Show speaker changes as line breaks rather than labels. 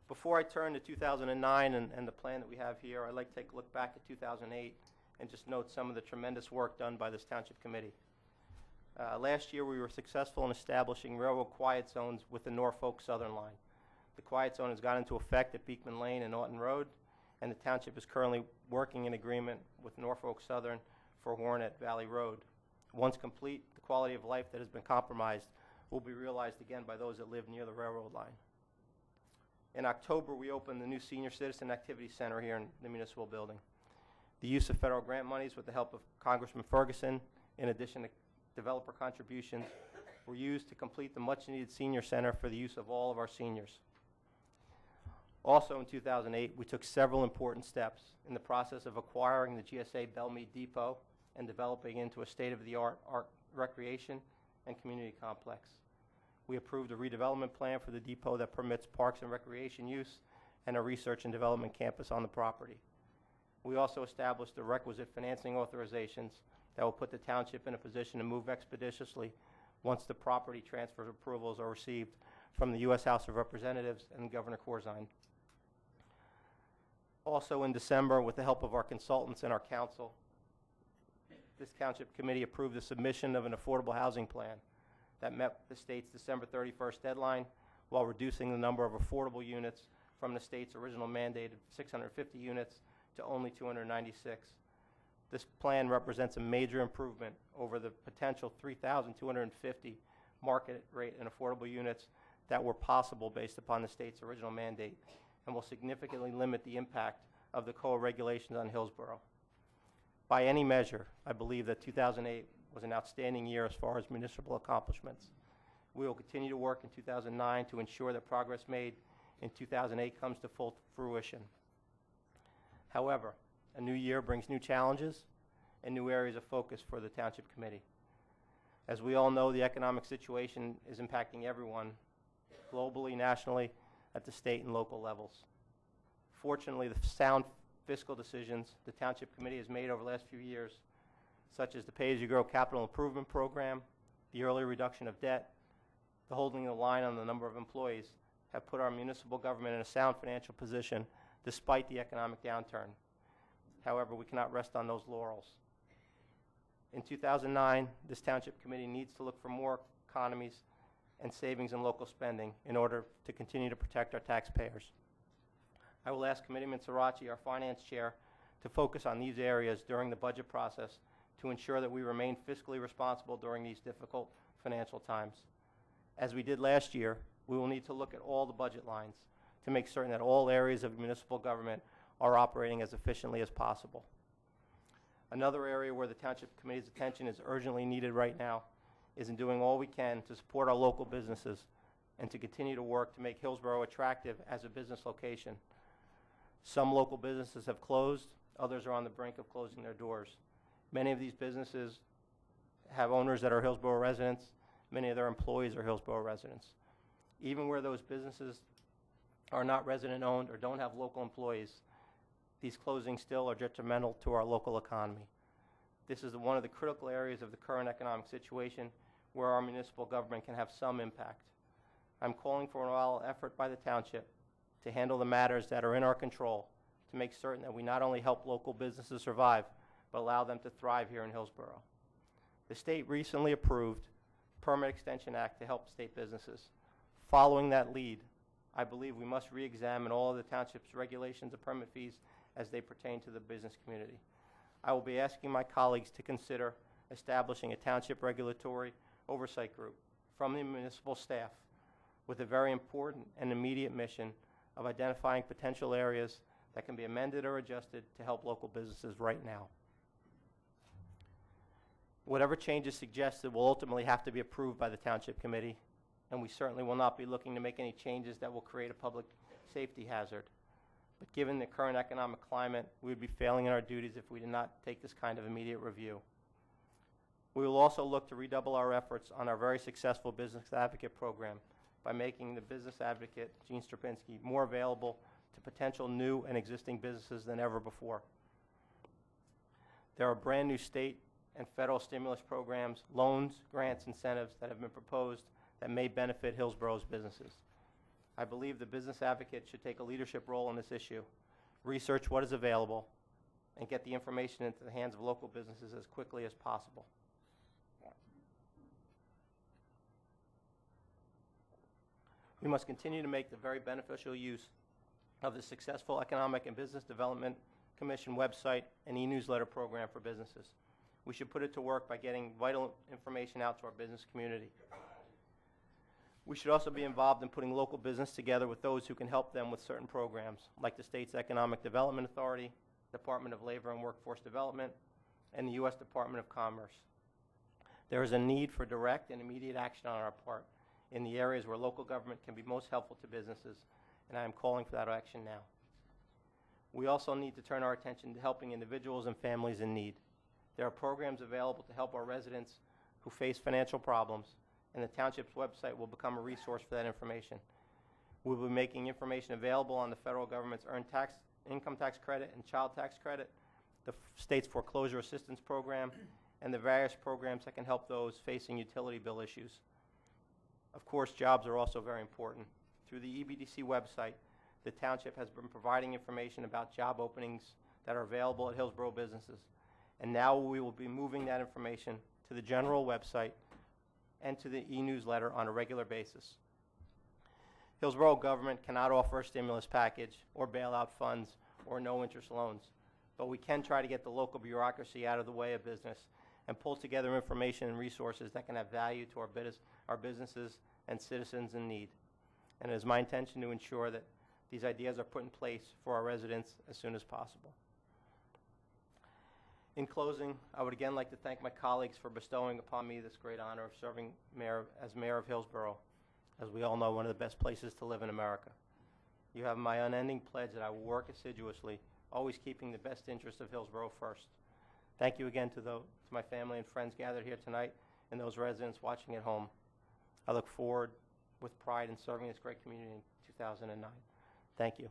Before I turn to 2009 and the plan that we have here, I'd like to take a look back at 2008 and just note some of the tremendous work done by this Township Committee. Last year, we were successful in establishing railroad quiet zones with the Norfolk Southern Line. The quiet zone has gone into effect at Beekman Lane and Norton Road, and the Township is currently working in agreement with Norfolk Southern for Hornet Valley Road. Once complete, the quality of life that has been compromised will be realized again by those that live near the railroad line. In October, we opened the new Senior Citizen Activity Center here in the municipal building. The use of federal grant monies with the help of Congressman Ferguson, in addition to developer contributions, were used to complete the much-needed senior center for the use of all of our seniors. Also in 2008, we took several important steps in the process of acquiring the GSA Belmead Depot and developing into a state-of-the-art recreation and community complex. We approved a redevelopment plan for the depot that permits parks and recreation use and a research and development campus on the property. We also established the requisite financing authorizations that will put the township in a position to move expeditiously once the property transfer approvals are received from the U.S. House of Representatives and Governor Corzine. Also in December, with the help of our consultants and our council, this Township Committee approved the submission of an affordable housing plan that met the state's December 31st deadline while reducing the number of affordable units from the state's original mandated 650 units to only 296. This plan represents a major improvement over the potential 3,250 market rate and affordable units that were possible based upon the state's original mandate, and will significantly limit the impact of the COA regulations on Hillsborough. By any measure, I believe that 2008 was an outstanding year as far as municipal accomplishments. We will continue to work in 2009 to ensure that progress made in 2008 comes to full fruition. However, a new year brings new challenges and new areas of focus for the Township Committee. As we all know, the economic situation is impacting everyone, globally, nationally, at the state and local levels. Fortunately, the sound fiscal decisions the Township Committee has made over the last few years, such as the pay-as-you-grow capital improvement program, the early reduction of debt, the holding the line on the number of employees, have put our municipal government in a sound financial position despite the economic downturn. However, we cannot rest on those laurels. In 2009, this Township Committee needs to look for more economies and savings in local spending in order to continue to protect our taxpayers. I will ask Committeeman Sirachi, our Finance Chair, to focus on these areas during the budget process to ensure that we remain fiscally responsible during these difficult financial times. As we did last year, we will need to look at all the budget lines to make certain that all areas of municipal government are operating as efficiently as possible. Another area where the Township Committee's attention is urgently needed right now is in doing all we can to support our local businesses and to continue to work to make Hillsborough attractive as a business location. Some local businesses have closed, others are on the brink of closing their doors. Many of these businesses have owners that are Hillsborough residents. Many of their employees are Hillsborough residents. Even where those businesses are not resident-owned or don't have local employees, these closings still are detrimental to our local economy. This is one of the critical areas of the current economic situation where our municipal government can have some impact. I'm calling for an all effort by the Township to handle the matters that are in our control to make certain that we not only help local businesses survive, but allow them to thrive here in Hillsborough. The state recently approved Permit Extension Act to help state businesses. Following that lead, I believe we must re-examine all of the Township's regulations and permit fees as they pertain to the business community. I will be asking my colleagues to consider establishing a Township Regulatory Oversight Group from the municipal staff with a very important and immediate mission of identifying potential areas that can be amended or adjusted to help local businesses right now. Whatever changes suggested will ultimately have to be approved by the Township Committee, and we certainly will not be looking to make any changes that will create a public safety hazard. But given the current economic climate, we would be failing in our duties if we did not take this kind of immediate review. We will also look to redouble our efforts on our very successful Business Advocate program by making the Business Advocate, Gene Strapinski, more available to potential new and existing businesses than ever before. There are brand new state and federal stimulus programs, loans, grants, incentives that have been proposed that may benefit Hillsborough's businesses. I believe the business advocate should take a leadership role in this issue, research what is available, and get the information into the hands of local businesses as quickly as possible. We must continue to make the very beneficial use of the successful Economic and Business Development Commission website and e-newsletter program for businesses. We should put it to work by getting vital information out to our business community. We should also be involved in putting local business together with those who can help them with certain programs, like the state's Economic Development Authority, Department of Labor and Workforce Development, and the U.S. Department of Commerce. There is a need for direct and immediate action on our part in the areas where local government can be most helpful to businesses, and I am calling for that action now. We also need to turn our attention to helping individuals and families in need. There are programs available to help our residents who face financial problems, and the township's website will become a resource for that information. We'll be making information available on the federal government's income tax credit and child tax credit, the state's foreclosure assistance program, and the various programs that can help those facing utility bill issues. Of course, jobs are also very important. Through the EBDC website, the township has been providing information about job openings that are available at Hillsborough businesses. And now we will be moving that information to the general website and to the e-newsletter on a regular basis. Hillsborough government cannot offer a stimulus package or bailout funds or no-interest loans, but we can try to get the local bureaucracy out of the way of business and pull together information and resources that can have value to our businesses and citizens in need. And it is my intention to ensure that these ideas are put in place for our residents as soon as possible. In closing, I would again like to thank my colleagues for bestowing upon me this great honor of serving as mayor of Hillsborough, as we all know, one of the best places to live in America. You have my unending pledge that I will work assiduously, always keeping the best interest of Hillsborough first. Thank you again to my family and friends gathered here tonight and those residents watching at home. I look forward with pride in serving this great community in 2009. Thank you.